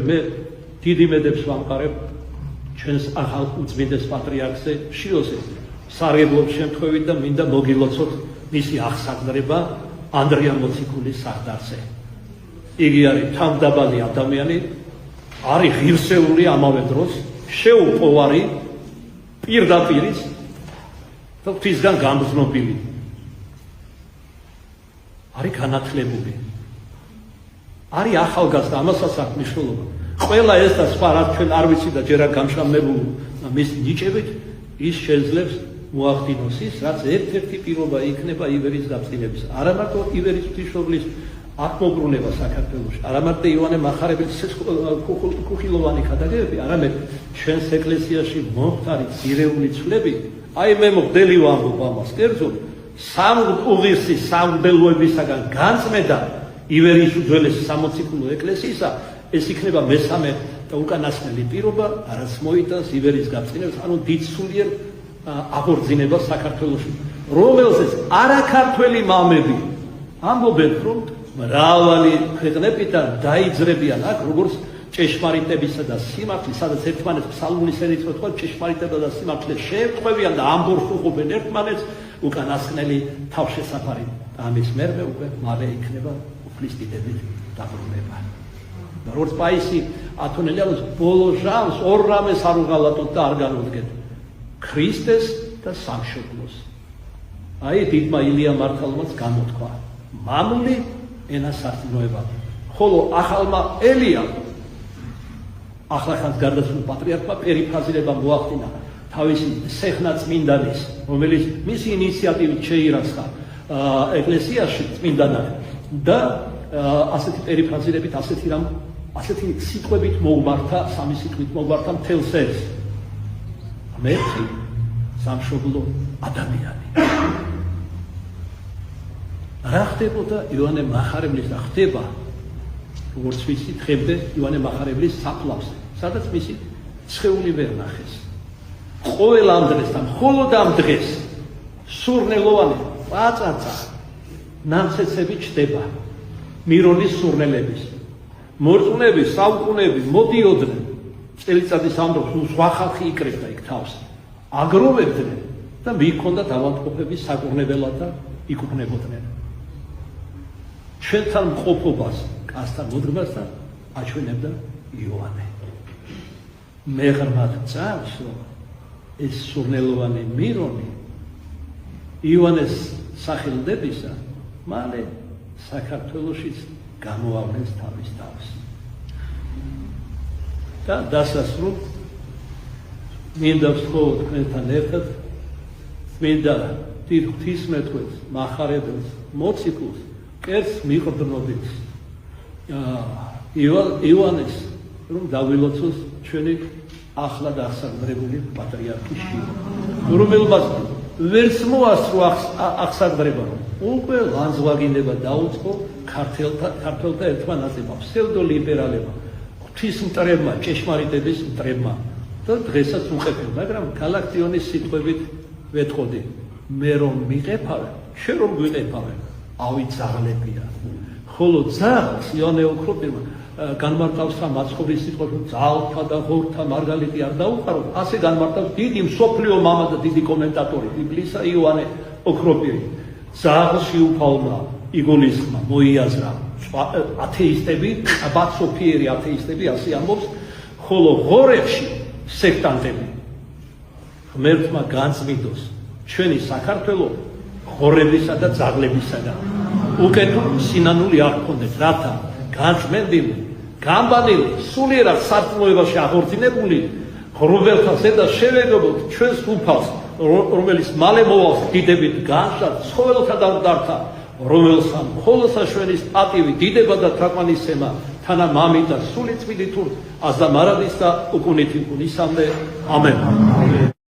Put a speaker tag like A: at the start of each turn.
A: მე დიდი მედებს ვამყარებ ჩვენს ახალ უწმინდეს პატრიარქზე შიოზე სარგებლობის შემთხვევით და მინდა მოგილოცოთ მისი აღსაყდრება ანდრია მოციქულის სარდარზე. იგი არის თავდაბალი ადამიანი, არის ღირსეული ამავე დროს, შეუპოვარი, პირდაპირის და ღვთისგან გამგზნობილი. არის განათლებული. არის ახალგაზრდა, ამასაც აქვს მნიშვნელობა. ყველა ეს და სხვა რაც ჩვენ არ ვიცი და ჯერ არ გამშრომლებული მის ნიჭებით ის შეძლებს მოახდინოს ის, რაც ერთ-ერთი პირობა იქნება ივერის გაფრთხილების. არა მარტო ივერის ღვთისმშობლის აღმობრუნება საქართველოში, არა მარტო იოანე მახარებლის კუხილოვანი ქადაგებები, არამედ ჩვენს ეკლესიაში მომხდარი ძირეული ცვლები, აი მე მოგდელი ვამბობ ამას კერძოდ, უღირსის სამღვდელოებისაგან განწმენდა ივერის უძველესი სამოციქულო ეკლესიისა, ეს იქნება მესამე და უკანასკნელი პირობა, რაც მოიტანს ივერის გაფრთხილებას, ანუ დიდ სულიერ აღორძინებას საქართველოში, რომელზეც არაქართველი მამები ამბობენ, რომ მრავალი ქვეყნებიდან დაიძრებიან აქ, როგორც ჭეშმარიტებისა და სიმართლის, სადაც ერთმანეთს ფსალმუნის ენით მოთხოვენ, ჭეშმარიტება და სიმართლე შეემთხვევიან და ამბობს უყურებენ ერთმანეთს, უკანასკნელი თავშესაფარი. ამის მერმე უკვე მალე იქნება უფლის დიდებით დაბრუნება. და როგორც პაისი ათონელიანის ბოლო ჟამს ორ რამეს არ უღალატოთ და არ განუდგეთ. ქრისტეს და სამშობლოს. აი დიდმა ილია მართალმაც გამოთქვა. მამული ენასარწმუნოება. ხოლო ახალმა ელიამ ახლახანს გარდაცვალ პატრიარქმა პერიფრაზირება მოახდინა თავისი სეხნაწმინდანის, რომელიც მისი ინიციატივით შეირაცხა ეკლესიაში წმინდანად და ასეთი პერიფრაზირებით ასეთი სიტყვებით მოუმართა, სამი სიტყვით მოუმართა მთელს ეს. მერხი სამშობლო ადამიანი. რა ხდებოდა იოანე მახარებლის და ხდება, როგორც ვიცით, ხებდა იოანე მახარებლის საფლავზე, სადაც მისი სხეული ვერ ნახეს. ყოველ ამ დღეს და მხოლოდ ამ დღეს სურნელოვანი პაწაწა ნამცეცები ჩდება მირონის სურნელების. მორწმუნეები, საუკუნეები მოდიოდნენ წელიწადის ამ დროს სხვა ხალხი იკრებდა იქ თავს. აგროვებდნენ და მიიქონდათ ავადმყოფების საკურნებელად და იკურნებოდნენ. ჩვენთან მყოფობას, კაცთან მოდგმასთან აჩვენებდა იოანე. მე ღრმად წამს, რომ ეს სურნელოვანი მირონი იოანეს სახელდებისა მალე საქართველოშიც გამოავლენს თავის თავს. და დასასრულ მინდა ვთხოვო თქვენთან ერთად მინდა დიდ ღვთისმეტყველს, მახარებელს, მოციქულს, კერძს მიყვდნობით იოანეს, რომ დავილოცოს ჩვენი ახლად აღსაყდრებული პატრიარქი შიო, რომელმაც ვერც მოასწრო აღსაყდრება, რომ უკვე ლანძღვაგინება დაუწყო ქართველთა ერთმა ნაწილმა, ფსევდოლიბერალებმა, ღვთისმტრებმა, ჭეშმარიტების მტრებმა და დღესაც უყევენ, მაგრამ გალაქტიონის სიტყვებით ვეთყოდი, მე რომ მიყეფავენ, შენ რომ გვიყეფავენ, ავი ძაღლებია. ხოლო ძაღლს იოანე ოქროპირმა განმარტავს რა მაცხოვრის სიტყვას, რომ ძალთა და ღორთა მარგალიტი არ დაუყარო, ასე განმარტავს დიდი მსოფლიო მამა და დიდი კომენტატორი ბიბლისა იოანე ოქროპირი. ძაღლში უფალმა იგულისხმა მოიაზრა ათეისტები, ბაცოფიერი ათეისტები, ასე ამბობს, ხოლო ღორებში სექტანტები. ღმერთმა განწმინდოს ჩვენი საქართველო ღორებისა და ძაღლებისაგან. უკეთო სინანული არ გქონდეს, რათა განწმენდილი, გამბანილი, სულიერად სარწმუნოებაში აღორძინებული ღრუბელთა ზედა შევეგებოთ ჩვენს უფალს, რომელიც მალე მოვალს დიდებით განშად ცხოველთა და მკვდართა, რომელსა მხოლოდ საშვენის პატივი, დიდება და თაყვანისცემა თანა მამით და სული წმინდით აზდა მარადის და უკუნითი კუნისამდე. ამენ.